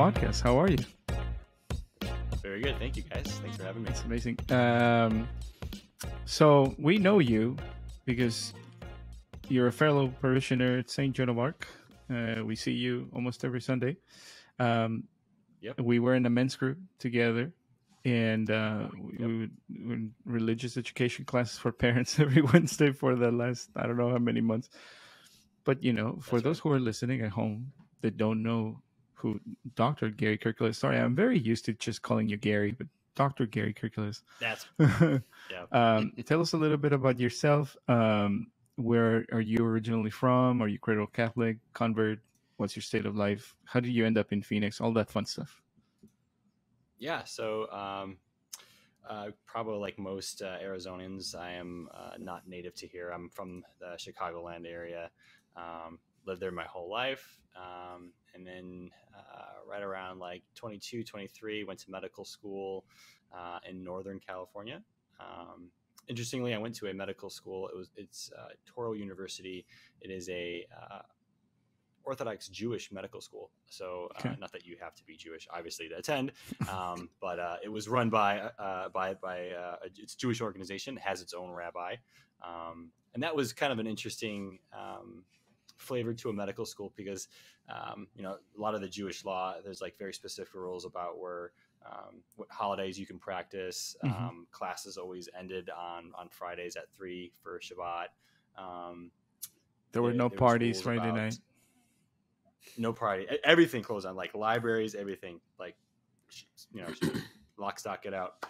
podcast. How are you? Very good. Thank you, guys. Thanks for having me. It's amazing. So we know you because you're a fellow parishioner at St. Joan of Arc. We see you almost every Sunday. Yep. We were in a men's group together, and we would in religious education classes for parents every Wednesday for the last, I don't know how many months. But, you know, for those who are listening at home that don't know who Dr. Gary Kirkilas, sorry, I'm very used to just calling you Gary, but Dr. Gary Kirkilas. That's Tell us a little bit about yourself. Where are you originally from? Are you cradle Catholic, convert? What's your state of life? How did you end up in Phoenix? All that fun stuff. Yeah. So probably like most Arizonans, I am not native to here. I'm from the Chicagoland area. Lived there my whole life. And then right around like 22, 23, went to medical school in Northern California. Interestingly, I went to a medical school. It's Touro University. It is a Orthodox Jewish medical school. So not that you have to be Jewish, obviously, to attend, but it was run by it's a Jewish organization, has its own rabbi. And that was kind of an interesting flavor to a medical school because, you know, a lot of the Jewish law, there's like very specific rules about where what holidays you can practice. Classes always ended on Fridays at 3 for Shabbat. There were no parties Friday night. No party. Everything closed on, like libraries, everything, like, you know, lock, stock, get out,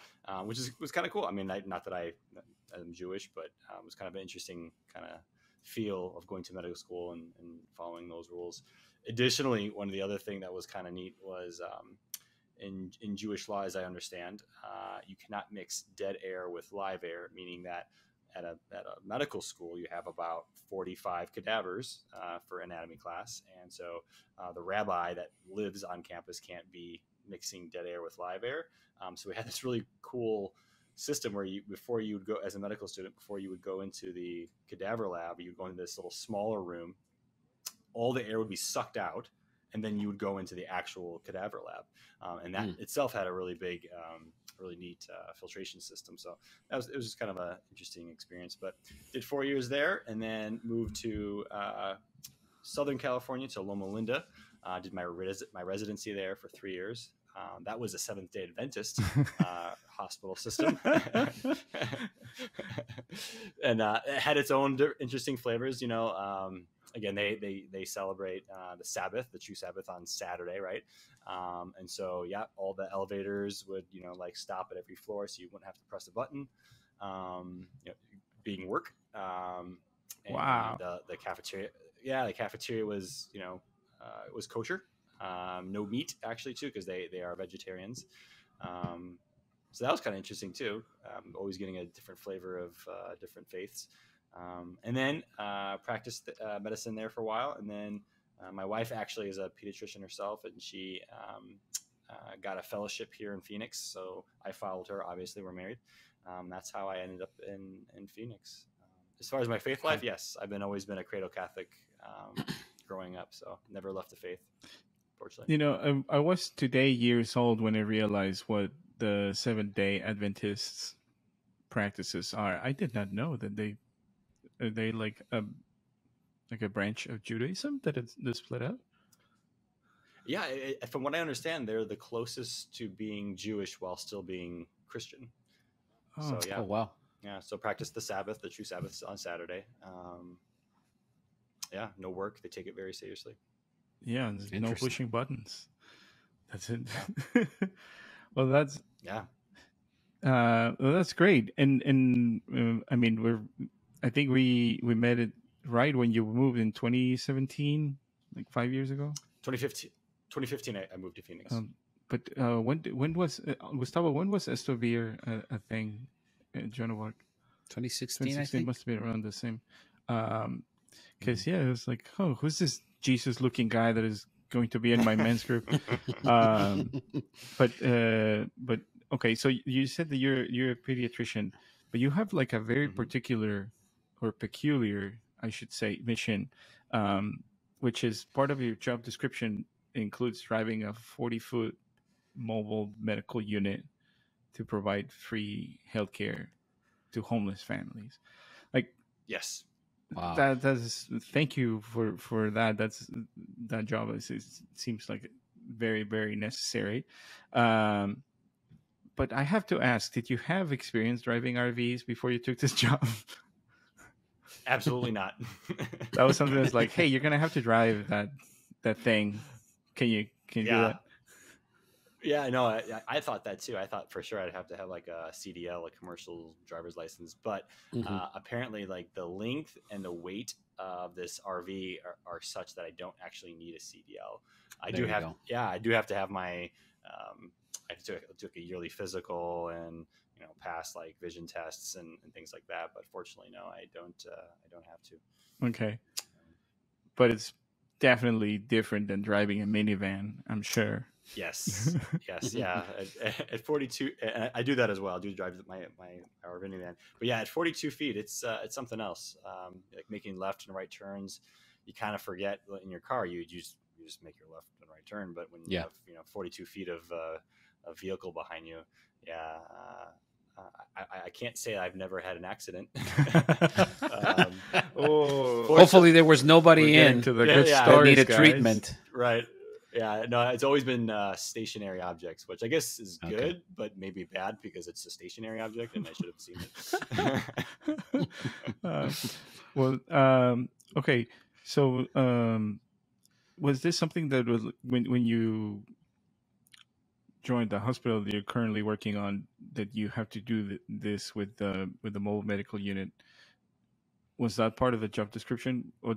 which was kind of cool. I mean, not that I'm Jewish, but it was kind of an interesting kind of feel of going to medical school and following those rules. Additionally, one of the other thing that was kind of neat was in Jewish law, as I understand, you cannot mix dead air with live air, meaning that at a medical school, you have about 45 cadavers for anatomy class. And so the rabbi that lives on campus can't be mixing dead air with live air. So we had this really cool system where before you would go as a medical student, before you would go into the cadaver lab, you would go into this little smaller room, all the air would be sucked out, and then you would go into the actual cadaver lab. And that itself had a really big, really neat filtration system. So it was just kind of an interesting experience, but did 4 years there and then moved to Southern California to Loma Linda. Did my residency there for 3 years. That was a Seventh-day Adventist hospital system. And it had its own interesting flavors, you know. Again, they celebrate the Sabbath, the true Sabbath, on Saturday, right? And so, yeah, all the elevators would, you know, like stop at every floor, so you wouldn't have to press a button. You know, being work. And wow. The cafeteria was, you know, it was kosher. No meat actually too, because they are vegetarians. So that was kind of interesting too. Always getting a different flavor of different faiths. And then practiced medicine there for a while. And then my wife actually is a pediatrician herself, and she got a fellowship here in Phoenix. So I followed her. Obviously, we're married. That's how I ended up in Phoenix. As far as my faith life, yes, I've always been a cradle Catholic growing up, so never left the faith, fortunately. You know, I was today years old when I realized what the Seventh-day Adventists practices are. I did not know that they like a branch of Judaism that is split up. Yeah, from what I understand, they're the closest to being Jewish while still being Christian. Oh, so, yeah. Oh, wow. Yeah, so practice the Sabbath, the true Sabbath, on Saturday. Yeah, no work. They take it very seriously. Yeah, there's no pushing buttons. That's it. Well, that's well, that's great. And I mean, I think we met it right when you moved in 2017, like 5 years ago. 2015, I moved to Phoenix. But when was Gustavo? When was Estovir a thing? Joan of Arc. 2016, I think. Must have been around the same. Because yeah, it was like, oh, who's this Jesus-looking guy that is going to be in my men's group? But okay, so you said that you're a pediatrician, but you have like a very particular or peculiar, I should say, mission, which is part of your job description. includes driving a 40-foot mobile medical unit to provide free healthcare to homeless families. Like, Yes. Wow. that's thank you for that. That job seems like very, very necessary. But I have to ask, did you have experience driving RVs before you took this job? Absolutely not. That was something that's like, hey, you're gonna have to drive that thing. Can you do that? Yeah, no, I thought that too. I thought for sure I'd have to have like a CDL, a commercial driver's license. But apparently, like the length and the weight of this RV are such that I don't actually need a CDL. I do have to have my. I took a yearly physical and pass like vision tests and things like that. But fortunately, no, I don't have to. Okay, but it's definitely different than driving a minivan, I'm sure. Yes, yeah. At 42, I do that as well. I do drive my minivan, but yeah, at 42 feet, it's something else. Like making left and right turns, you kind of forget in your car. You just make your left and right turn, but when you have 42 feet of a vehicle behind you, I can't say I've never had an accident. Hopefully there was nobody in to the good stories, that needed guys. Treatment. Right. Yeah, no, it's always been stationary objects, which I guess is good, but maybe bad because it's a stationary object and I should have seen it. Okay. So, was this something that was when you joined the hospital that you're currently working on, that you have to do this with the mobile medical unit? Was that part of the job description, or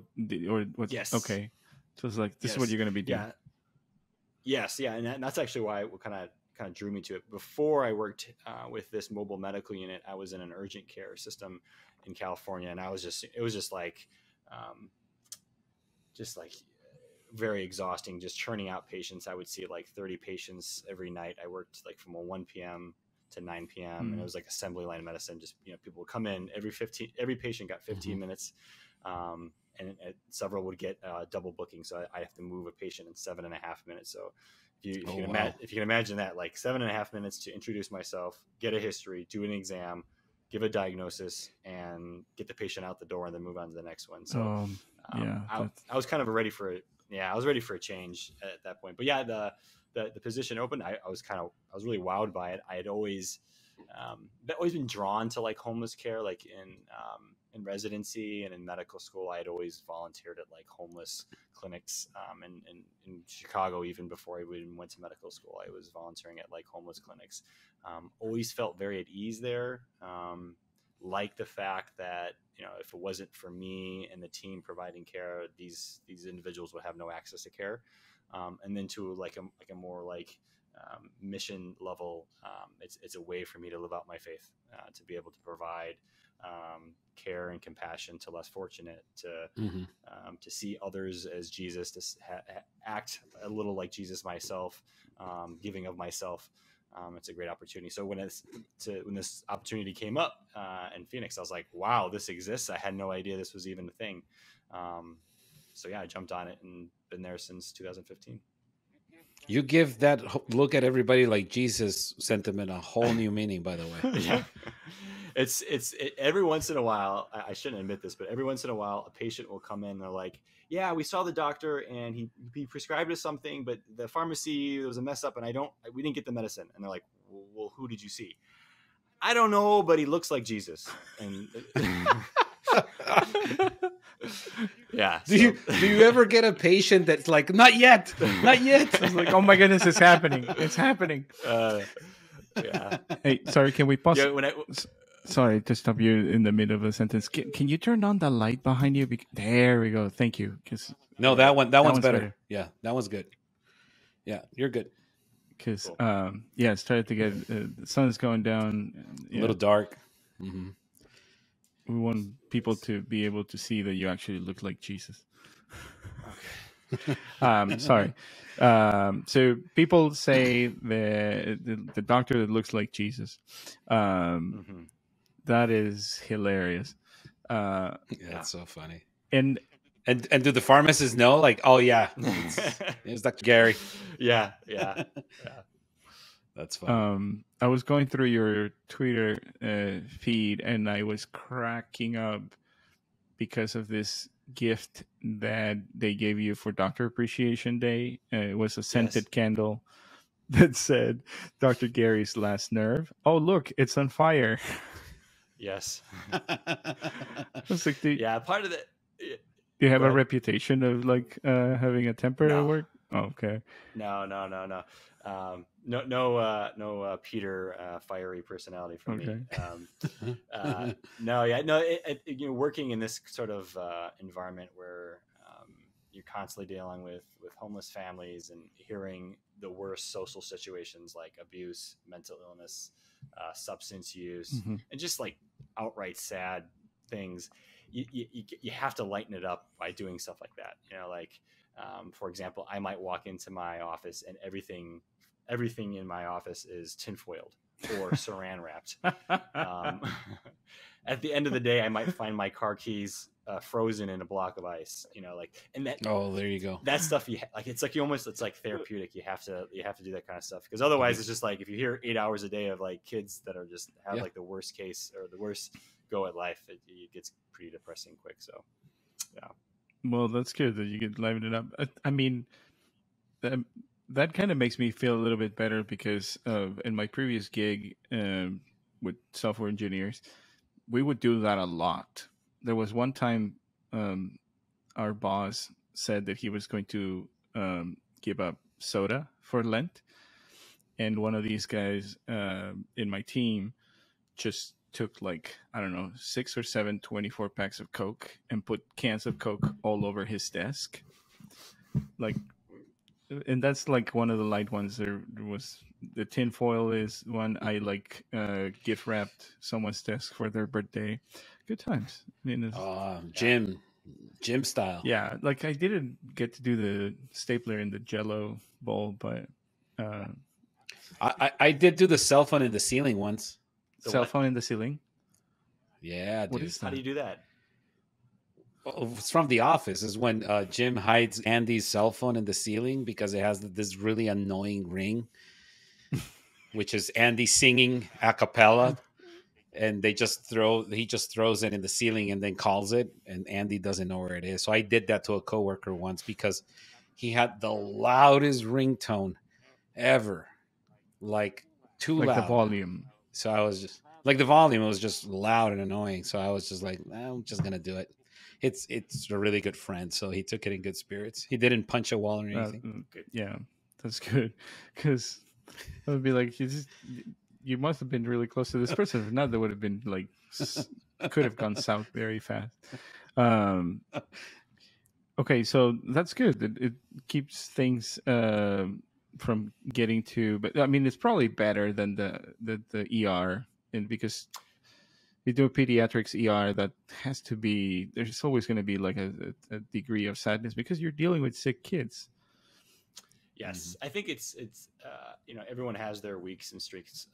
what? Yes. Okay. So it's like, this is what you're going to be doing. Yeah. Yes. Yeah. And that's actually why it kind of drew me to it. Before I worked with this mobile medical unit, I was in an urgent care system in California. And it was just like very exhausting, just churning out patients. I would see like 30 patients every night. I worked like from 1 p.m. to 9 p.m. And it was like assembly line medicine. Just, people would come in every patient got 15 minutes. And several would get double booking. So I have to move a patient in 7.5 minutes. So if you can imagine that, like 7.5 minutes to introduce myself, get a history, do an exam, give a diagnosis, and get the patient out the door, and then move on to the next one. So I was kind of ready for it. Yeah, I was ready for a change at that point. But yeah, the position opened. I was really wowed by it. I had always been drawn to like homeless care, like in residency and in medical school. I had always volunteered at like homeless clinics, and in Chicago, even before I even went to medical school, I was volunteering at like homeless clinics. Always felt very at ease there. Like the fact that, if it wasn't for me and the team providing care, these individuals would have no access to care. And then to like a more like mission level, it's a way for me to live out my faith, to be able to provide care and compassion to less fortunate, to see others as Jesus, to act a little like Jesus myself, giving of myself. It's a great opportunity. So when this opportunity came up in Phoenix, I was like, wow, this exists. I had no idea this was even a thing. So yeah, I jumped on it and been there since 2015. You give that look at everybody like Jesus sentiment a whole new meaning, by the way. Yeah. It's every once in a while, I shouldn't admit this, but every once in a while, a patient will come in and they're like, yeah, we saw the doctor and he prescribed us something, but the pharmacy, there was a mess up and we didn't get the medicine. And they're like, well, who did you see? I don't know, but he looks like Jesus. And yeah. Do you ever get a patient that's like, not yet? It's like, oh my goodness, it's happening. It's happening. Yeah. Hey, sorry, can we pause? Yeah, Sorry to stop you in the middle of a sentence. Can you turn on the light behind you? There we go. Thank you. No, that one's better. Yeah, that one's good. Yeah, you're good. Because it started to get the sun is going down. A little dark. Mm-hmm. We want people to be able to see that you actually look like Jesus. Okay. Sorry. So people say the doctor that looks like Jesus. That is hilarious. Yeah, that's so funny. And And do the pharmacists know? Like, oh yeah, it's Dr. Gary. Yeah. That's funny. I was going through your Twitter feed, and I was cracking up because of this gift that they gave you for Doctor Appreciation Day. It was a scented candle that said Dr. Gary's last nerve. Oh, look, it's on fire. Yes. I was like, do part of the. you have a reputation of like having a temper at work? Oh, okay. No. Peter fiery personality for me. Working in this sort of environment where you're constantly dealing with homeless families and hearing the worst social situations like abuse, mental illness, substance use, and just like outright sad things. You have to lighten it up by doing stuff like that. For example, I might walk into my office and everything in my office is tinfoiled or saran wrapped. At the end of the day, I might find my car keys frozen in a block of ice. And that. Oh, there you go. That stuff it's like therapeutic. You have to do that kind of stuff, because otherwise it's just like if you hear 8 hours a day of like kids that are just have like the worst case or the worst go at life, it gets pretty depressing quick. So, yeah. Well, that's good that you could liven it up. I mean, that kind of makes me feel a little bit better because in my previous gig with software engineers, we would do that a lot. There was one time our boss said that he was going to give up soda for Lent. And one of these guys in my team just took 6 or 7 24 packs of Coke and put cans of Coke all over his desk. And that's like one of the light ones. There was the tinfoil is one. I gift wrapped someone's desk for their birthday. Good times. I mean, gym style. Yeah, I didn't get to do the stapler in the Jello bowl, but I did do the cell phone in the ceiling once. Cell phone in the ceiling? Yeah, what is that? How do you do that? Well, it's from The Office. Is when Jim hides Andy's cell phone in the ceiling because it has this really annoying ring, which is Andy singing a cappella, and he just throws it in the ceiling and then calls it, and Andy doesn't know where it is. So I did that to a coworker once because he had the loudest ringtone ever, too loud. The volume. So I was just the volume was just loud and annoying. So I was just like, I'm just gonna do it. It's a really good friend, so he took it in good spirits. He didn't punch a wall or anything. Yeah, that's good. Because I would be like, you must have been really close to this person. If not, that would have been could have gone south very fast. Okay, so that's good. It keeps things from getting to. But I mean, it's probably better than the ER, and because you do a pediatrics ER, that has to be. There's always going to be a degree of sadness because you're dealing with sick kids. Yes, I think it's everyone has their weeks and streaks.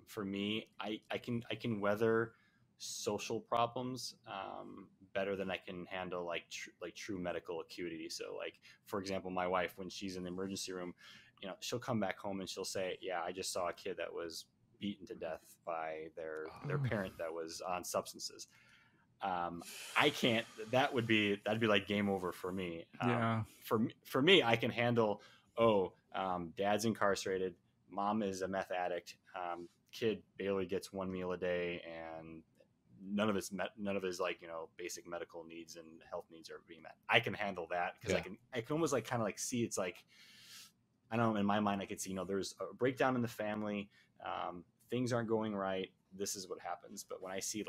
For me, I can weather social problems better than I can handle true medical acuity. So for example, my wife, when she's in the emergency room, she'll come back home and she'll say, "Yeah, I just saw a kid that was beaten to death by their parent that was on substances." I can't. That'd be like game over for me. For me, I can handle. Dad's incarcerated. Mom is a meth addict. Kid barely gets one meal a day, and none of his basic medical needs and health needs are being met. I can handle that because I can almost see it's I don't know, in my mind I could see there's a breakdown in the family. Things aren't going right. This is what happens. But when I see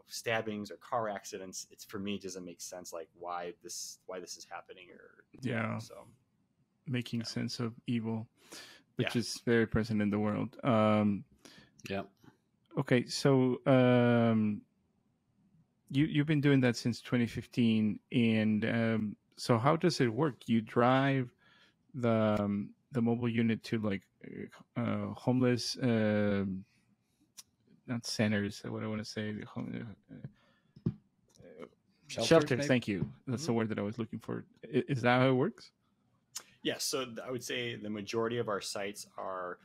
stabbings or car accidents, it's for me it doesn't make sense why this is happening so. Making sense of evil, which is very present in the world. Okay, so you've been doing that since 2015, and so how does it work? You drive the mobile unit to homeless, not centers. What I want to say, Shelters, maybe? thank you. That's the word that I was looking for. Is that how it works? Yes, so I would say the majority of our sites are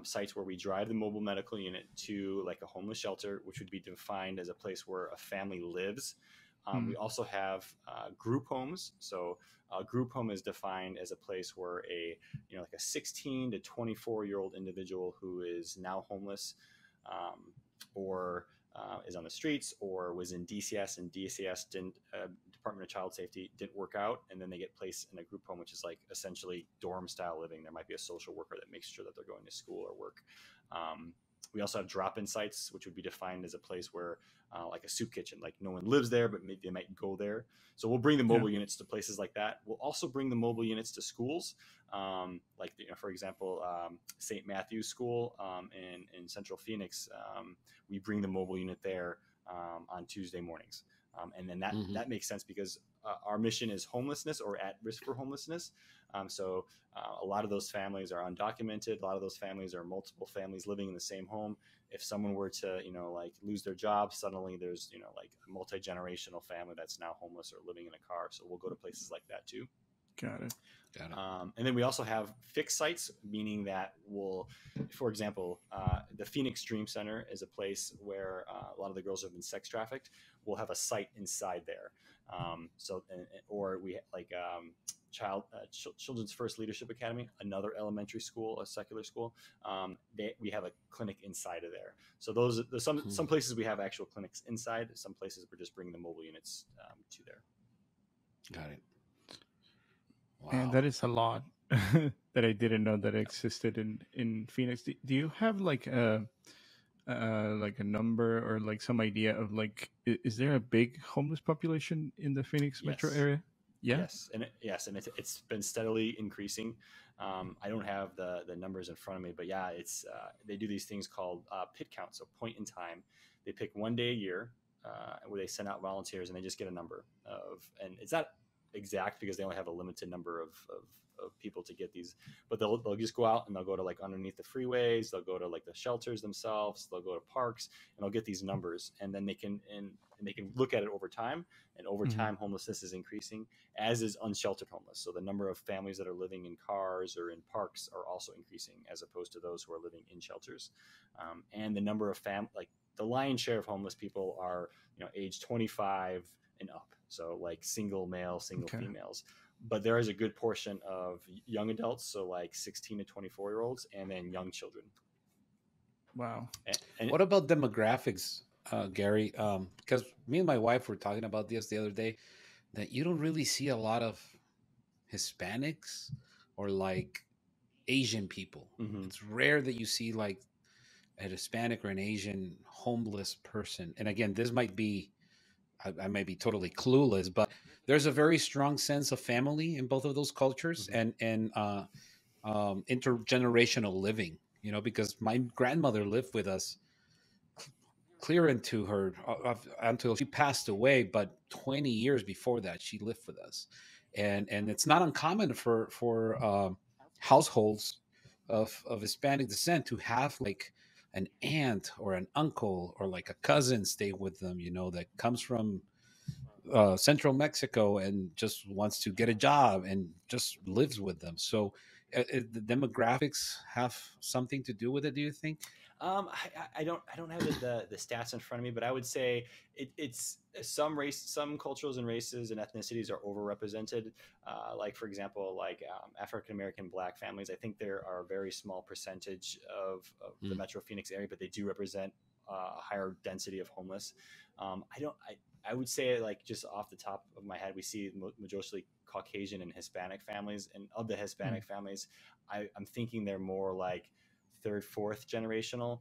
sites where we drive the mobile medical unit to like a homeless shelter, which would be defined as a place where a family lives. We also have group homes. So a group home is defined as a place where like a 16 to 24-year-old individual who is now homeless, or is on the streets, or was in DCS, and DCS didn't Department of Child Safety didn't work out, and then they get placed in a group home, which is like essentially dorm style living. There might be a social worker that makes sure that they're going to school or work. We also have drop-in sites, which would be defined as a place where like a soup kitchen, like no one lives there, but maybe they might go there. So we'll bring the mobile units to places like that. We'll also bring the mobile units to schools, like for example, St. Matthew's School in Central Phoenix. We bring the mobile unit there on Tuesday mornings. And then that makes sense because our mission is homelessness or at risk for homelessness. So a lot of those families are undocumented. A lot of those families are multiple families living in the same home. If someone were to, like lose their job, suddenly there's, like a multi-generational family that's now homeless or living in a car. So we'll go to places like that too. Got it. And then we also have fixed sites, meaning that for example, the Phoenix Dream Center is a place where a lot of the girls have been sex trafficked. We'll have a site inside there. Or we like Children's First Leadership Academy, another elementary school, a secular school. We have a clinic inside of there. So there's some places we have actual clinics inside. Some places we're just bringing the mobile units to there. Got it. Wow. And that is a lot that I didn't know that existed in Phoenix. Do you have like a number or like some idea of like, is there a big homeless population in the Phoenix metro area? Yeah. Yes, and it's been steadily increasing. I don't have the numbers in front of me, but yeah, it's they do these things called pit count, so point in time. They pick one day a year where they send out volunteers, and they just get a number and it's not exact because they only have a limited number of people to get these, but they'll just go out and they'll go to like underneath the freeways, they'll go to like the shelters themselves, they'll go to parks, and they'll get these numbers, and then they can look at it over time, and over time homelessness is increasing, as is unsheltered homeless. So the number of families that are living in cars or in parks are also increasing, as opposed to those who are living in shelters. And the number of like the lion's share of homeless people are age 25 and up, so like single male, single females. But there is a good portion of young adults, so like 16 to 24-year-olds, and then young children. Wow. And what about demographics, Gary? Because me and my wife were talking about this the other day, that you don't really see a lot of Hispanics or like Asian people. It's rare that you see like a Hispanic or an Asian homeless person. And again, this might be, I might be totally clueless, but there's a very strong sense of family in both of those cultures, and intergenerational living, because my grandmother lived with us clear into her until she passed away, but 20 years before that, she lived with us. And it's not uncommon for households of Hispanic descent to have like an aunt or an uncle or like a cousin stay with them, that comes from central Mexico and just wants to get a job and just lives with them. So the demographics have something to do with it, do you think? I don't have the stats in front of me, but I would say it's some cultures and races and ethnicities are overrepresented. Like for example, like African American Black families, I think there are a very small percentage of the Metro Phoenix area, but they do represent a higher density of homeless. I would say, like, just off the top of my head, we see majorly Caucasian and Hispanic families, and of the Hispanic families, I'm thinking they're more like third, fourth generational.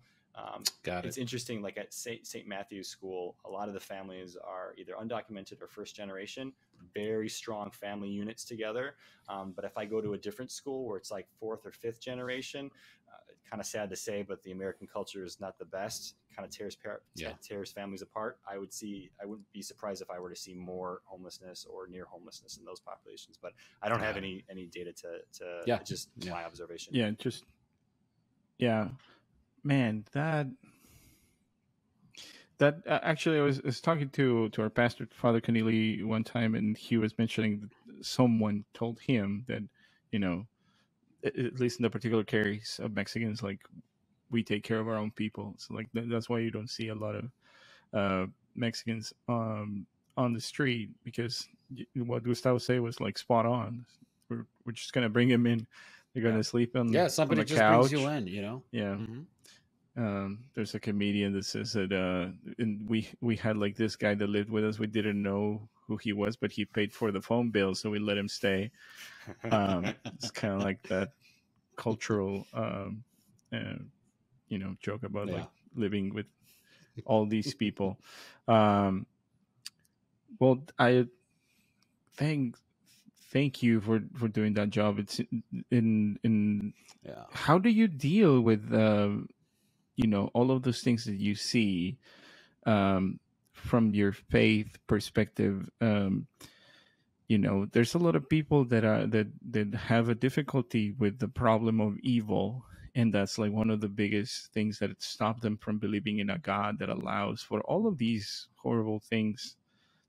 It's interesting, like at St. Matthew's School, a lot of the families are either undocumented or first generation, very strong family units together. But if I go to a different school where it's like fourth or fifth generation, kind of sad to say, but the American culture is not the best. It kind of tears families apart. I wouldn't be surprised if I were to see more homelessness or near homelessness in those populations, but I don't have any data to just my observation. Man, That actually, I was talking to our pastor, Father Keneally, one time, and he was mentioning that someone told him that, you know, at least in the particular case of Mexicans, like, we take care of our own people. So like that's why you don't see a lot of Mexicans on the street, because what Gustavo said was like spot on. We're just gonna bring them in. They're gonna sleep on somebody on a just couch. brings you in, you know. Yeah. Mm-hmm. There's a comedian that says that and we had like this guy that lived with us. We didn't know who he was, but he paid for the phone bill, so we let him stay. It's kind of like that cultural, joke about like living with all these people. Well, I thank you for doing that job. It's in how do you deal with all of those things that you see from your faith perspective? There's a lot of people that have a difficulty with the problem of evil, and that's like one of the biggest things that stop them from believing in a God that allows for all of these horrible things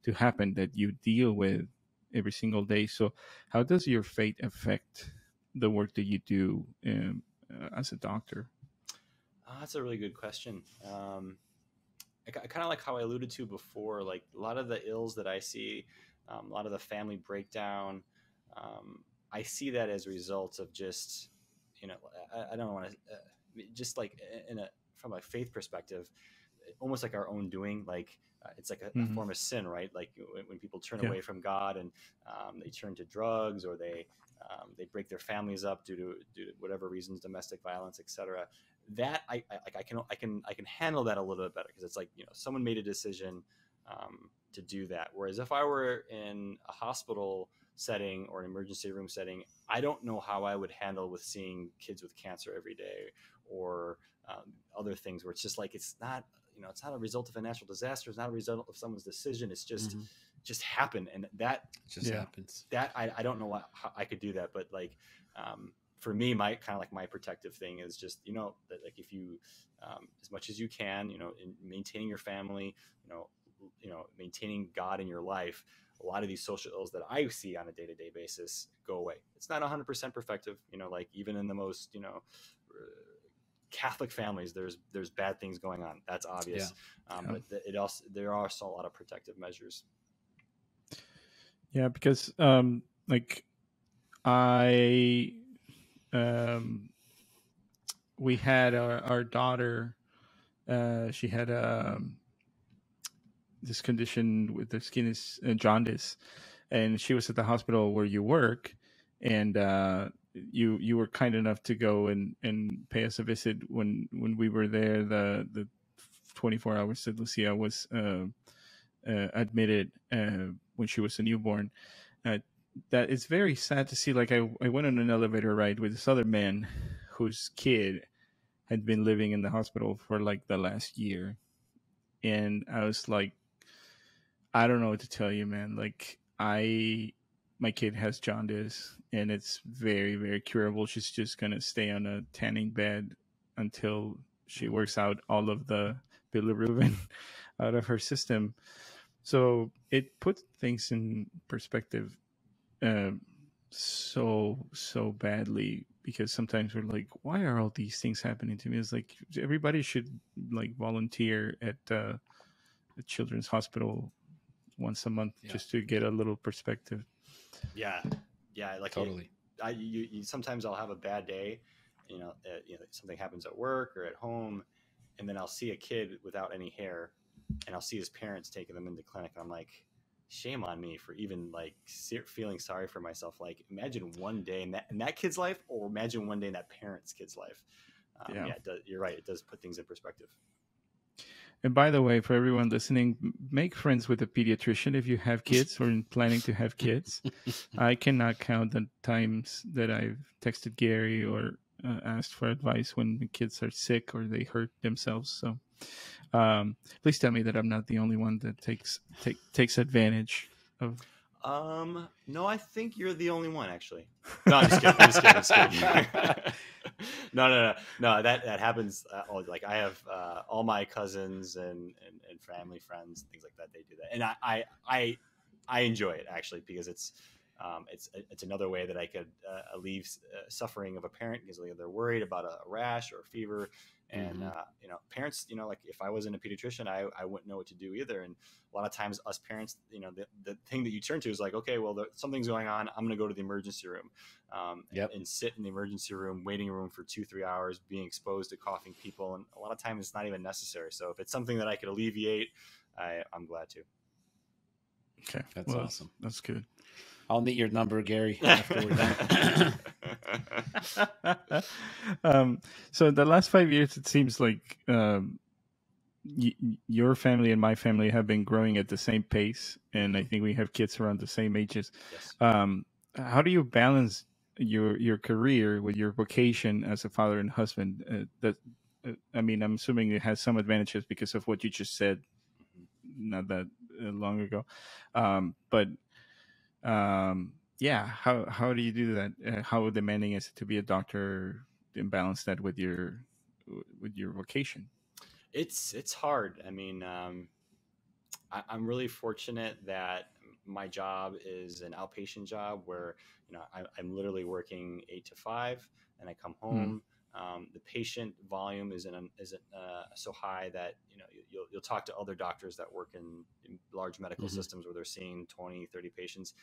to happen that you deal with every single day. So how does your faith affect the work that you do as a doctor? That's a really good question. I kind of like how I alluded to before, like a lot of the ills that I see, a lot of the family breakdown, I see that as a result of just, I don't want to, just like from a faith perspective, almost like our own doing, like it's like a form of sin, right? Like when people turn away from God and they turn to drugs, or they break their families up due to whatever reasons, domestic violence, etc. That I can handle that a little bit better, because it's like, someone made a decision to do that. Whereas if I were in a hospital setting or an emergency room setting, I don't know how I would handle with seeing kids with cancer every day, or other things where it's just like, it's not a result of a natural disaster. It's not a result of someone's decision. It's just happened. And that just happens. That I don't know how I could do that, but like, for me, my kind of like my protective thing is just, that like if you, as much as you can, in maintaining your family, maintaining God in your life, a lot of these social ills that I see on a day-to-day basis go away. It's not 100% perfective, like even in the most, Catholic families, there's bad things going on. That's obvious. But there are also a lot of protective measures. Yeah, because like we had our daughter. She had this condition with the skin is jaundice, and she was at the hospital where you work, and you were kind enough to go and pay us a visit when we were there. The 24 hours that Lucia was admitted when she was a newborn. That it's very sad to see. Like I went on an elevator ride with this other man whose kid had been living in the hospital for like the last year, and I was like, I don't know what to tell you, man. Like my kid has jaundice, and it's very, very curable. She's just gonna stay on a tanning bed until she works out all of the bilirubin out of her system. So it puts things in perspective so badly, because sometimes we're like, why are all these things happening to me? It's like everybody should like volunteer at a children's hospital once a month just to get a little perspective. Yeah, like totally. You sometimes I'll have a bad day, something happens at work or at home, and then I'll see a kid without any hair, and I'll see his parents taking them into clinic, and I'm like, shame on me for even like feeling sorry for myself. Like, imagine one day in that kid's life, or imagine one day in that parent's kid's life. You're right. It does put things in perspective. And by the way, for everyone listening, make friends with a pediatrician if you have kids or planning to have kids. I cannot count the times that I've texted Gary or asked for advice when the kids are sick or they hurt themselves. So please tell me that I'm not the only one that takes advantage of. No, I think you're the only one, actually. No, I'm just kidding. no. That happens. Like I have all my cousins and family friends and things like that. They do that, and I enjoy it actually because it's another way that I could alleviate suffering of a parent because they're worried about a rash or a fever. And parents, like if I wasn't a pediatrician, I wouldn't know what to do either. And a lot of times, us parents, the thing that you turn to is like, okay, well, something's going on. I'm going to go to the emergency room, and sit in the emergency room, waiting room for 2-3 hours, being exposed to coughing people. And a lot of times, it's not even necessary. So if it's something that I could alleviate, I'm glad to. Okay, that's awesome. That's good. I'll need your number, Gary, after we're done. So in the last 5 years, it seems like your family and my family have been growing at the same pace, and I think we have kids around the same ages. Yes. How do you balance your career with your vocation as a father and husband? I'm assuming it has some advantages because of what you just said, not that long ago, but. How do you do that? How demanding is it to be a doctor and balance that with your vocation? It's hard. I mean, I'm really fortunate that my job is an outpatient job where I'm literally working 8 to 5, and I come home. The patient volume isn't so high that you'll talk to other doctors that work in large medical systems where they're seeing 20-30 patients.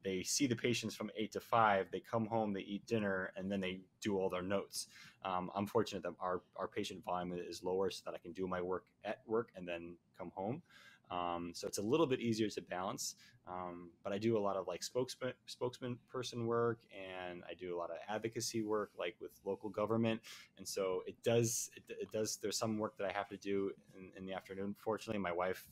They see the patients from 8 to 5, they come home, they eat dinner, and then they do all their notes. I'm fortunate that our patient volume is lower so that I can do my work at work and then come home. So it's a little bit easier to balance. But I do a lot of like spokesman person work, and I do a lot of advocacy work, like with local government. And so it does, there's some work that I have to do in the afternoon. Fortunately, my wife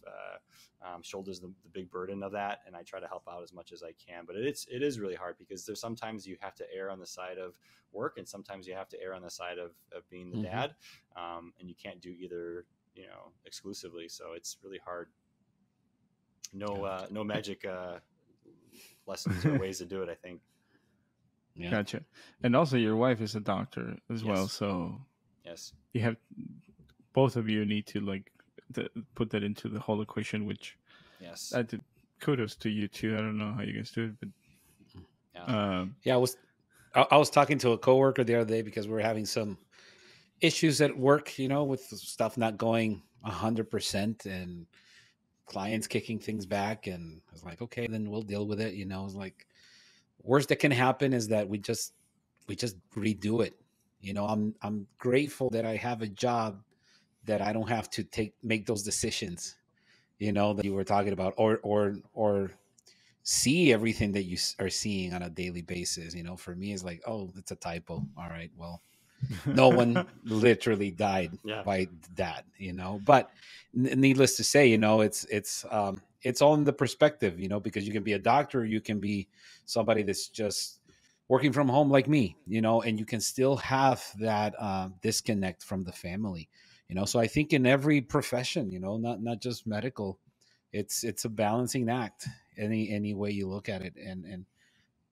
shoulders the big burden of that, and I try to help out as much as I can. But it is really hard because there's sometimes you have to err on the side of work, and sometimes you have to err on the side of being the dad. And you can't do either, exclusively. So it's really hard. No magic lessons or ways to do it, I think. Yeah. Gotcha. And also your wife is a doctor as well. So yes, you have, both of you need to put that into the whole equation, which I did. Kudos to you too. I don't know how you guys do it, but I was talking to a coworker the other day because we were having some issues at work, with stuff not going 100% and clients kicking things back, and I was like, okay, then we'll deal with it. It's like, worst that can happen is that we just redo it. I'm grateful that I have a job that I don't have to make those decisions, that you were talking about, or see everything that you are seeing on a daily basis. For me, it's like, oh, it's a typo. All right, well, no one literally died by that, but needless to say, it's all in the perspective, because you can be a doctor, you can be somebody that's just working from home like me, and you can still have that disconnect from the family, so I think in every profession, not just medical, it's a balancing act, any way you look at it. And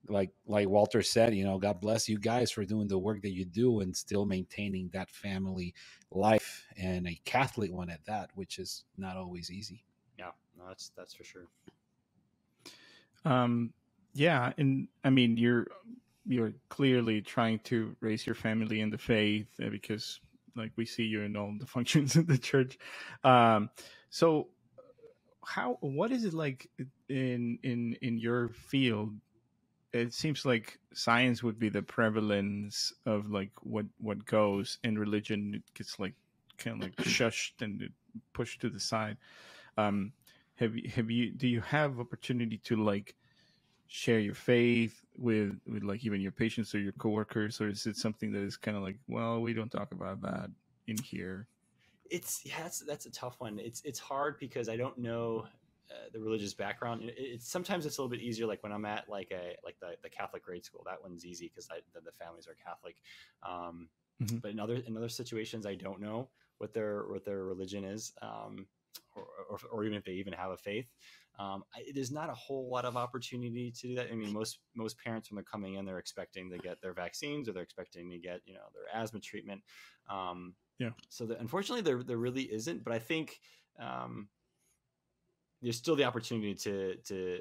like Walter said, God bless you guys for doing the work that you do and still maintaining that family life, and a Catholic one at that, which is not always easy. Yeah, no, that's for sure. Yeah, and I mean, you're clearly trying to raise your family in the faith, because like we see you in all the functions in the church. So what is it like in your field? It seems like science would be the prevalence of like what goes, and religion gets like kind of like shushed and pushed to the side. Do you have opportunity to like share your faith with like even your patients or your coworkers, or is it something that is kind of like, well, we don't talk about that in here? That's a tough one. It's hard because I don't know the religious background. Sometimes it's a little bit easier, like when I'm at like the Catholic grade school. That one's easy because the families are Catholic. But in other situations, I don't know what their religion is, or even if they even have a faith. There's not a whole lot of opportunity to do that. I mean, most parents, when they're coming in, they're expecting to get their vaccines, or they're expecting to get, their asthma treatment. So unfortunately there really isn't, but I think there's still the opportunity to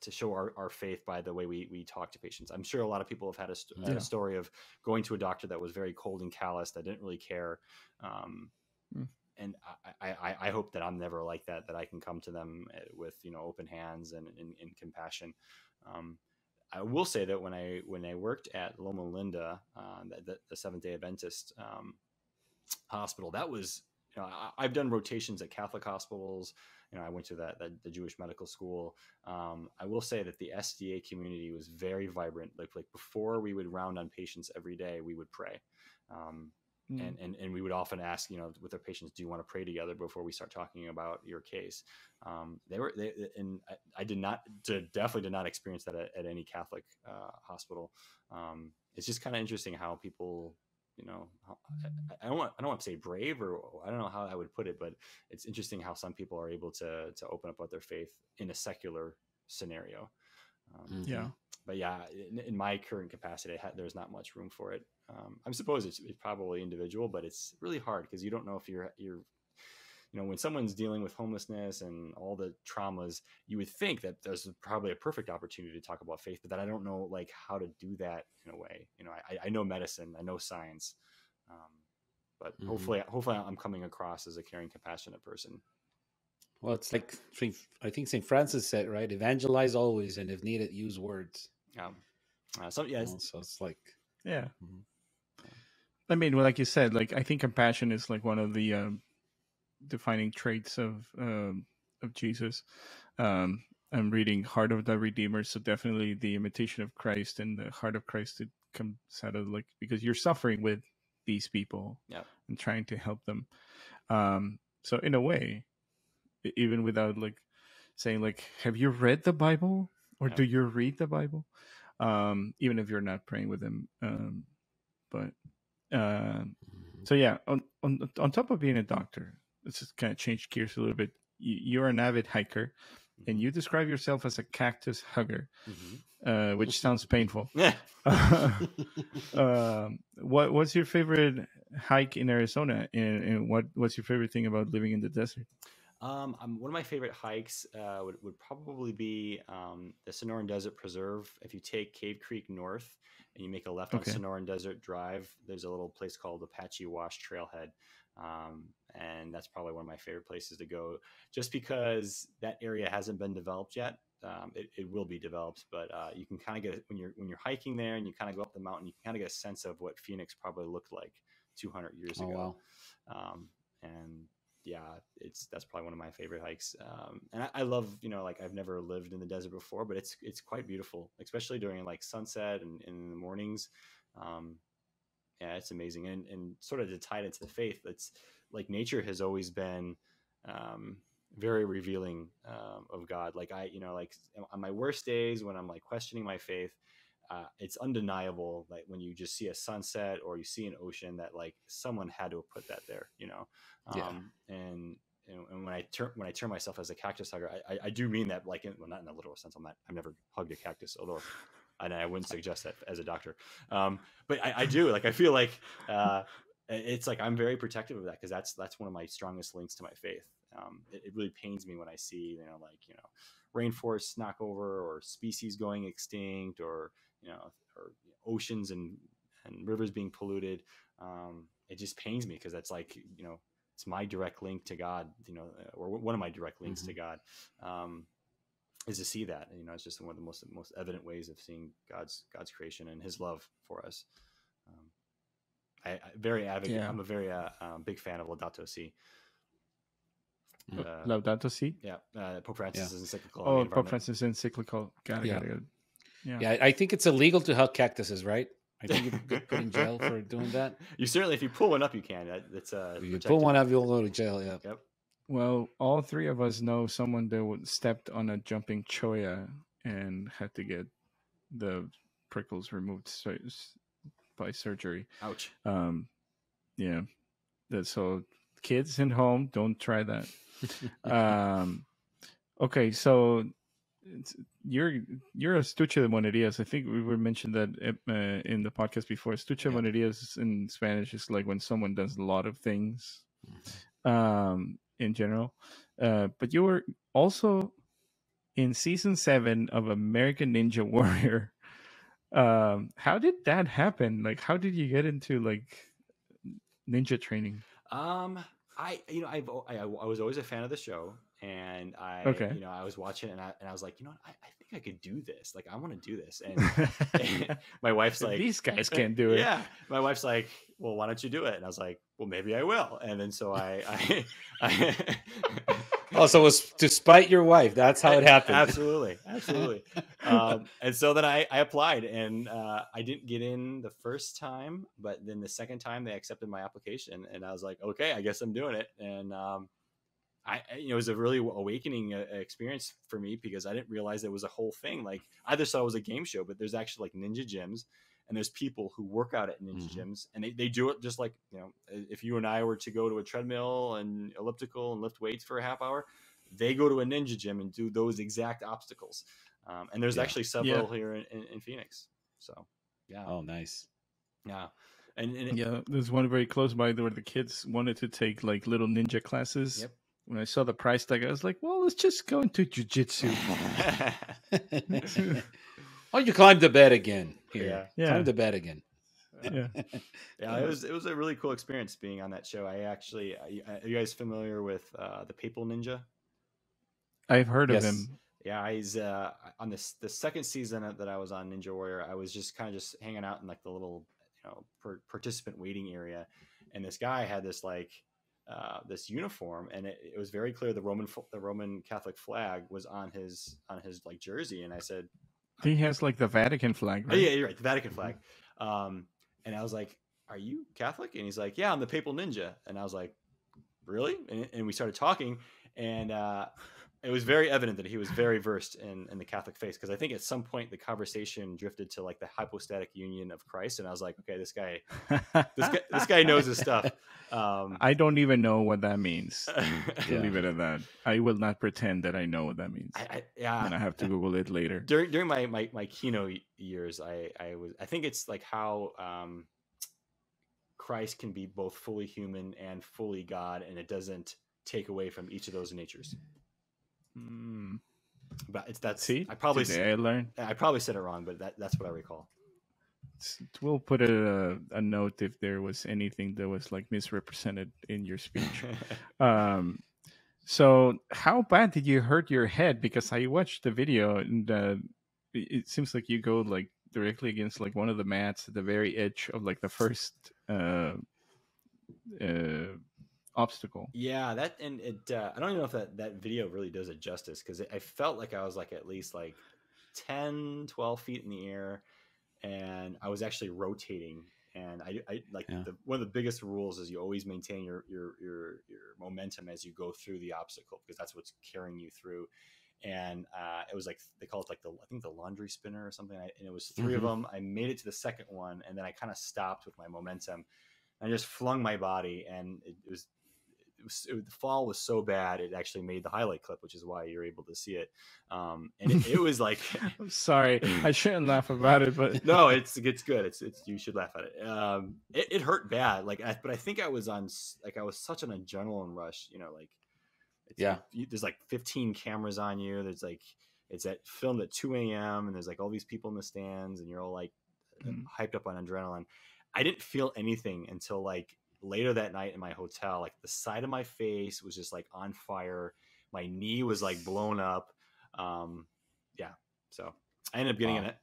show our faith by the way we talk to patients. I'm sure a lot of people have had a story of going to a doctor that was very cold and callous, that didn't really care. And I hope that I'm never like that I can come to them with, open hands and compassion. I will say that when I worked at Loma Linda, the Seventh-day Adventist hospital, that was, I've done rotations at Catholic hospitals. I went to the Jewish medical school. I will say that the SDA community was very vibrant. Like before we would round on patients every day, we would pray. And we would often ask, with our patients, do you want to pray together before we start talking about your case? I definitely did not experience that at any Catholic hospital. It's just kind of interesting how people, I don't want to say brave, or I don't know how I would put it, but it's interesting how some people are able to open up about their faith in a secular scenario. But yeah, in my current capacity, there's not much room for it. I suppose it's probably individual, but it's really hard because you don't know if you're when someone's dealing with homelessness and all the traumas, you would think that there's probably a perfect opportunity to talk about faith, but then I don't know how to do that in a way. I know medicine, I know science, but hopefully I'm coming across as a caring, compassionate person. Well, it's like I think St. Francis said, right? Evangelize always, and if needed, use words. So it's like, I mean, well, like you said, I think compassion is one of the defining traits of Jesus. I'm reading Heart of the Redeemer, so definitely the imitation of Christ and the heart of Christ, it comes out of because you're suffering with these people and trying to help them. So in a way, even without saying have you read the Bible, or do you read the Bible, even if you're not praying with them, so yeah, on top of being a doctor, let's just kind of change gears a little bit. You're an avid hiker, and you describe yourself as a cactus hugger, which sounds painful. What's your favorite hike in Arizona, and what's your favorite thing about living in the desert? One of my favorite hikes would probably be the Sonoran Desert Preserve. If you take Cave Creek north and you make a left on Sonoran Desert Drive, there's a little place called Apache Wash Trailhead. And that's probably one of my favorite places to go, just because that area hasn't been developed yet. It will be developed, but you can kind of get, when you're hiking there and you kind of go up the mountain, you can kind of get a sense of what Phoenix probably looked like 200 years ago. Wow. And yeah, that's probably one of my favorite hikes. And I love, I've never lived in the desert before, but it's quite beautiful, especially during sunset and in the mornings. Yeah, it's amazing. And sort of to tie it into the faith, it's nature has always been very revealing of God. On my worst days, when I'm questioning my faith, it's undeniable. When you just see a sunset or you see an ocean, that someone had to have put that there, And when I term myself as a cactus hugger, I do mean that, not in a literal sense. I've never hugged a cactus, although I wouldn't suggest that as a doctor. But I do. I feel it's I'm very protective of that, because that's one of my strongest links to my faith. It really pains me when I see rainforests knock over, or species going extinct, or oceans and rivers being polluted. It just pains me, because that's it's my direct link to God, or one of my direct links to God, is to see that. It's just one of the most evident ways of seeing God's creation and His love for us. I'm a very big fan of Laudato Si. Laudato Si? Yeah. Pope Francis' encyclical. Oh, Pope Francis' encyclical. Got it. Yeah, I think it's illegal to hug cactuses, right? I think you get put in jail for doing that. You certainly, if you pull one up, you can. That's if you pull one up, you'll go to jail. Yeah. Yep. Well, all three of us know someone that stepped on a jumping cholla and had to get the prickles removed by surgery. Ouch. Yeah. So kids at home, don't try that. Okay, so you're a estuche de monerías. I think we were mentioned that in the podcast before. Estuche de Yeah. monerías in Spanish is like when someone does a lot of things, in general. But you were also in season 7 of American Ninja Warrior. How did that happen? Like, how did you get into like ninja training? I was always a fan of the show, and Okay. I was watching it, and I was like, I think I could do this. Like, I want to do this. And my wife's like, these guys can't do it. Yeah. My wife's like, well, why don't you do it? And I was like, well, maybe I will. And then so I Oh, so it was to spite your wife. That's how it happened. Absolutely. And so then I applied, and I didn't get in the first time, but then the second time they accepted my application, and I was like, okay, I guess I'm doing it. And it was a really awakening experience for me, because I didn't realize it was a whole thing. Like, I just thought it was a game show, but there's actually like ninja gyms, and there's people who work out at ninja gyms, and they do it just like, if you and I were to go to a treadmill and elliptical and lift weights for a half hour, they go to a ninja gym and do those exact obstacles. And there's actually several here in Phoenix. So, yeah. Oh, nice. Yeah. And yeah, there's one very close by where the kids wanted to take like little ninja classes. Yep. When I saw the price tag, I was like, well, let's just go into jiu-jitsu. Oh, you climbed the bed again. Here. Yeah. Climbed the bed again. Yeah. Yeah, it was a really cool experience being on that show. Are you guys familiar with the Papal Ninja? I've heard of him. Yeah, he's on the second season that I was on Ninja Warrior. I was just kind of just hanging out in like the little participant waiting area, and this guy had this like this uniform, and it was very clear the Roman Catholic flag was on his like jersey, and I said, he has like the Vatican flag, right? Oh, yeah, you're right, the Vatican flag. And I was like, are you Catholic? And he's like, yeah, I'm the Papal Ninja. And I was like, really? And we started talking, and it was very evident that he was very versed in the Catholic faith, because I think at some point the conversation drifted to like the hypostatic union of Christ, and I was like, okay, this guy knows his stuff. I don't even know what that means. Leave it at that. I will not pretend that I know what that means. And I have to Google it later. During my Kino years, I think it's like how Christ can be both fully human and fully God, and it doesn't take away from each of those natures. But I probably said it wrong, but that's what I recall. We'll put a note if there was anything that was like misrepresented in your speech. So how bad did you hurt your head? Because I watched the video, and it seems like you go like directly against like one of the mats at the very edge of like the first obstacle. Yeah, I don't even know if that video really does it justice, because I felt like I was like at least like 10, 12 feet in the air, and I was actually rotating. And I like one of the biggest rules is you always maintain your momentum as you go through the obstacle, because that's what's carrying you through. And it was like, they call it like I think the laundry spinner or something. And it was 3 of them. I made it to the second one, and then I kind of stopped with my momentum. I just flung my body, and the fall was so bad it actually made the highlight clip, which is why you're able to see it. And it was like, I'm sorry, I shouldn't laugh about it, but no, it's good. It's you should laugh at it. It hurt bad, but I think I was such an adrenaline rush, like, there's like 15 cameras on you. There's like, it's filmed at 2 a.m. and there's like all these people in the stands, and you're all like hyped up on adrenaline. I didn't feel anything until like later that night in my hotel. Like, the side of my face was just like on fire. My knee was like blown up. So I ended up getting an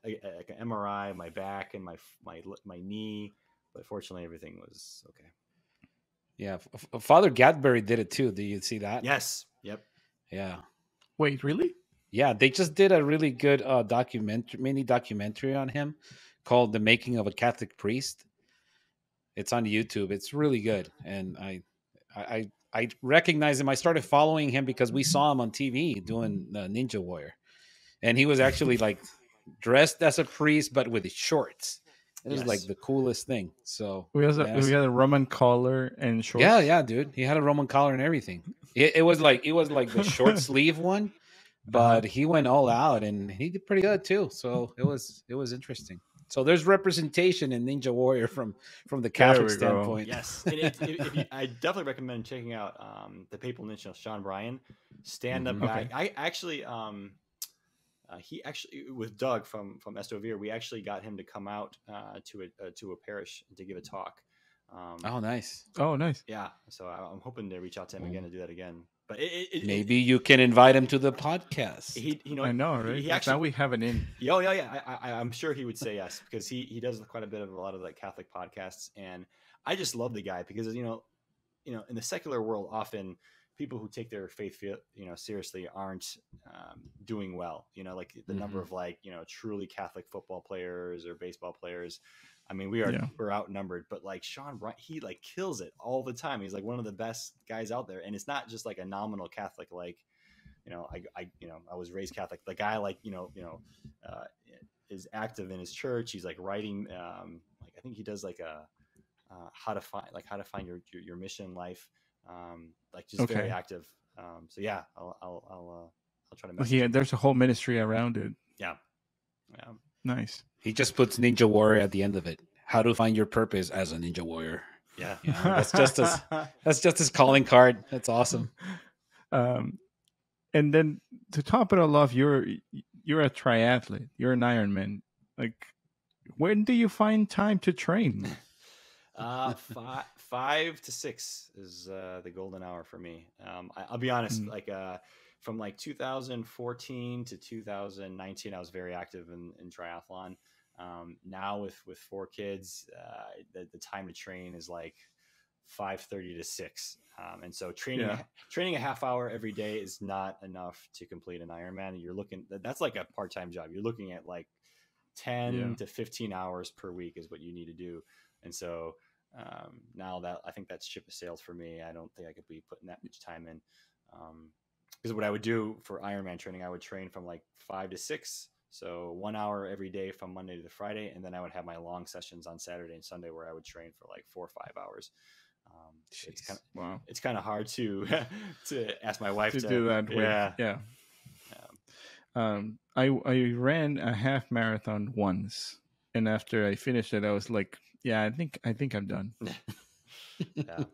MRI of my back and my knee, but fortunately everything was okay. Yeah, Father Gadbury did it too. Do you see that? Yes. Yep. Yeah. Wait, really? Yeah, they just did a really good mini documentary on him called "The Making of a Catholic Priest." It's on YouTube. It's really good, and I recognize him. I started following him because we saw him on TV doing Ninja Warrior, and he was actually like dressed as a priest but with his shorts. It was like the coolest thing. So we had a Roman collar and shorts. Yeah, dude. He had a Roman collar and everything. It was like the short sleeve one, but he went all out and he did pretty good too. So it was interesting. So there's representation in Ninja Warrior from the Catholic we go. standpoint. Yes, and if you, I definitely recommend checking out the Papal Ninja, Sean Bryan, stand-up guy. Okay. I actually he actually with Doug from Estovir, we actually got him to come out to a parish to give a talk. Oh, nice. Oh, nice. Yeah, so I'm hoping to reach out to him again to do that again. But maybe you can invite him to the podcast. I know, right? He actually, now we have an in. Yeah. I'm sure he would say yes because he does quite a bit of a lot of like Catholic podcasts, and I just love the guy because in the secular world, often people who take their faith seriously aren't doing well. Like the number of like truly Catholic football players or baseball players. I mean, we're outnumbered, but like Sean Bryan, he like kills it all the time. He's like one of the best guys out there, and it's not just like a nominal Catholic. Like, I was raised Catholic. The guy like is active in his church. He's like writing. Like I think he does like a how to find your mission in life. Like just very active. So yeah, I'll try to. Yeah, there's a whole ministry around it. Yeah. Nice. He just puts Ninja Warrior at the end of it. How to find your purpose as a Ninja Warrior. Yeah. That's just his calling card. That's awesome. And then to top it all off, you're a triathlete. You're an Ironman. Like, when do you find time to train? 5 to 6 is the golden hour for me. I'll be honest, like from like 2014 to 2019, I was very active in triathlon. Now with 4 kids, the time to train is like 5:30 to 6. And so training a half hour every day is not enough to complete an Ironman. That's like a part-time job. You're looking at like 10 to 15 hours per week is what you need to do. And so now that I think that ship has sailed for me, I don't think I could be putting that much time in. Because what I would do for Ironman training, I would train from like 5 to 6. So 1 hour every day from Monday to Friday. And then I would have my long sessions on Saturday and Sunday where I would train for like 4 or 5 hours. It's kind of hard to ask my wife to do that. Yeah. I ran a half marathon once, and after I finished it, I was like, yeah, I think I'm done. Yeah.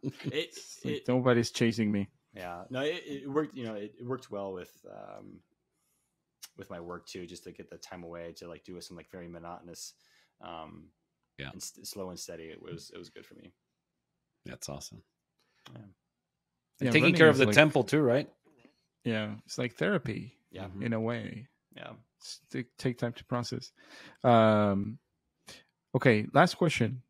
Nobody's chasing me. Yeah, no, it worked. It worked well with my work too, just to get the time away to like do some like very monotonous, and slow and steady. It was good for me. That's awesome. Yeah. And taking care of the temple too, right? Yeah, it's like therapy. Yeah, in a way. Yeah, take time to process. Okay, last question.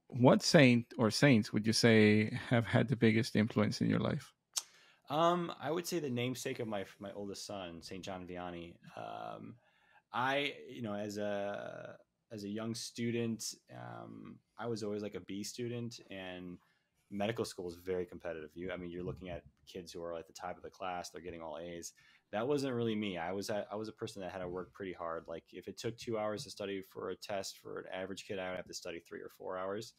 What saint or saints would you say have had the biggest influence in your life? I would say the namesake of my oldest son, Saint John Vianney. As a young student, I was always like a B student, and medical school is very competitive. You're looking at kids who are at the top of the class; they're getting all A's. That wasn't really me. I was a person that had to work pretty hard. Like if it took 2 hours to study for a test for an average kid, I would have to study 3 or 4 hours.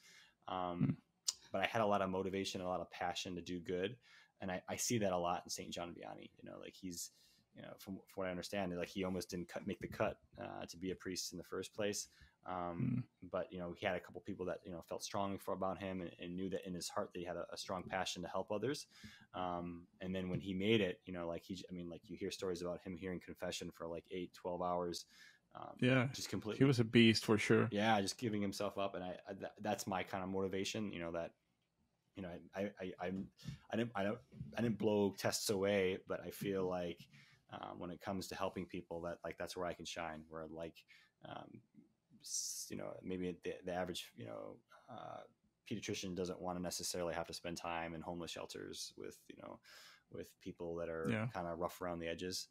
But I had a lot of motivation, a lot of passion to do good. And I see that a lot in St. John Vianney. Like he's, from what I understand, like he almost didn't make the cut to be a priest in the first place. But he had a couple people that felt strongly about him and knew that in his heart that he had a strong passion to help others. And then when he made it, like you hear stories about him hearing confession for like 8-12 hours. Just completely. He was a beast for sure. Yeah, just giving himself up, and that's my kind of motivation. I didn't blow tests away, but I feel like when it comes to helping people, that like that's where I can shine. Where like maybe the average pediatrician doesn't want to necessarily have to spend time in homeless shelters with people that are kind of rough around the edges.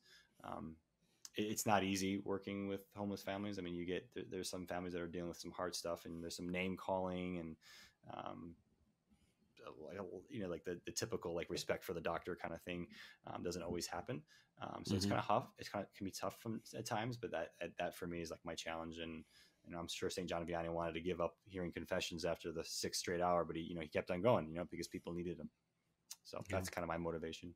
It's not easy working with homeless families. I mean, there's some families that are dealing with some hard stuff, and there's some name calling and like the typical like respect for the doctor kind of thing doesn't always happen. So it's kind of tough. Can be tough at times, but that for me is like my challenge. And I'm sure St. John Vianney wanted to give up hearing confessions after the 6th straight hour, but he kept on going, because people needed him. So that's kind of my motivation.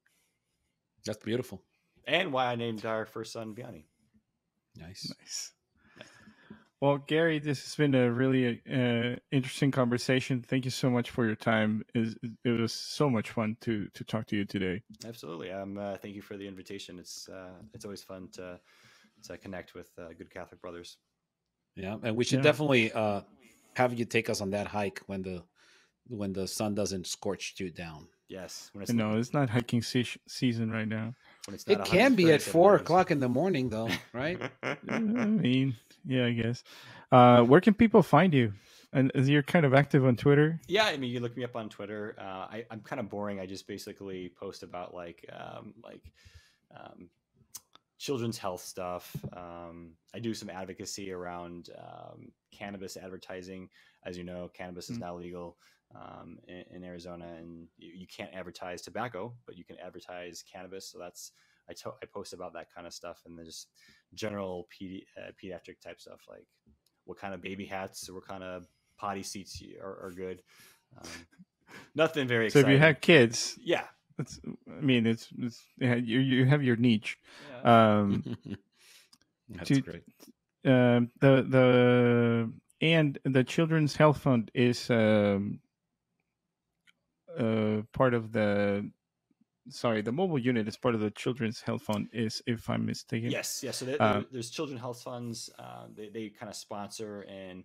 That's beautiful. And why I named our first son Vianney. Nice. Well, Gary, this has been a really interesting conversation. Thank you so much for your time. It was so much fun to talk to you today. Absolutely. Thank you for the invitation. It's always fun to connect with good Catholic brothers. Yeah, and we should definitely have you take us on that hike when the sun doesn't scorch you down. Yes. No, it's not hiking season right now. It can be at 4 o'clock in the morning, though, right? I mean, yeah, I guess. Where can people find you? And you're kind of active on Twitter. Yeah, I mean, you look me up on Twitter. I'm kind of boring. I just basically post about children's health stuff. I do some advocacy around cannabis advertising. As you know, cannabis is now legal in Arizona, and you can't advertise tobacco, but you can advertise cannabis. So that's I post about that kind of stuff, and then just general pediatric type stuff, like what kind of baby hats or what kind of potty seats are good. Nothing very exciting. So if you have kids, yeah. It's you have your niche. Yeah. That's great. And the Children's Health Fund is part of the. Sorry, the mobile unit is part of the Children's Health Fund. If I'm mistaken. Yes. So there's Children's Health Funds. They kind of sponsor and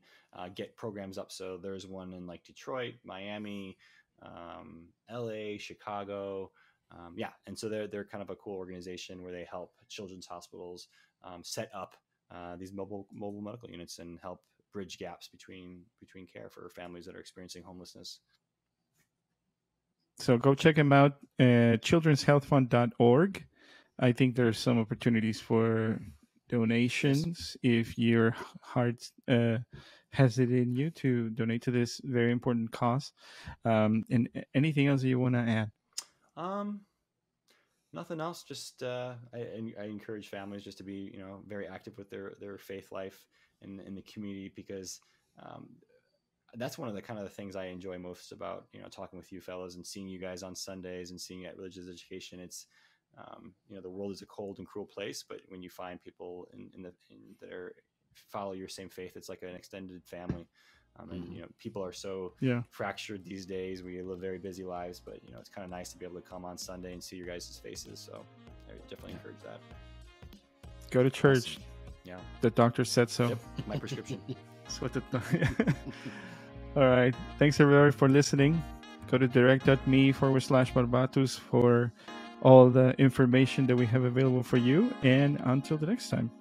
get programs up. So there's one in like Detroit, Miami, LA, Chicago. And so they're kind of a cool organization where they help children's hospitals set up these mobile medical units and help bridge gaps between care for families that are experiencing homelessness. So go check them out, childrenshealthfund.org. I think there's some opportunities for donations if your heart has it in you to donate to this very important cause. And anything else you want to add? Nothing else. Just I encourage families just to be very active with their faith life in the community, because that's one of the kind of the things I enjoy most about talking with you fellows and seeing you guys on Sundays and seeing you at Religious Education. It's the world is a cold and cruel place, but when you find people that follow your same faith, it's like an extended family. And people are so fractured these days. We live very busy lives, but it's kind of nice to be able to come on Sunday and see your guys' faces. So I definitely encourage that. Go to church. Awesome. Yeah, the doctor said so. Yep. My prescription. That's what All right. Thanks everybody for listening. Go to direct.me/Barbatus for all the information that we have available for you. And until the next time.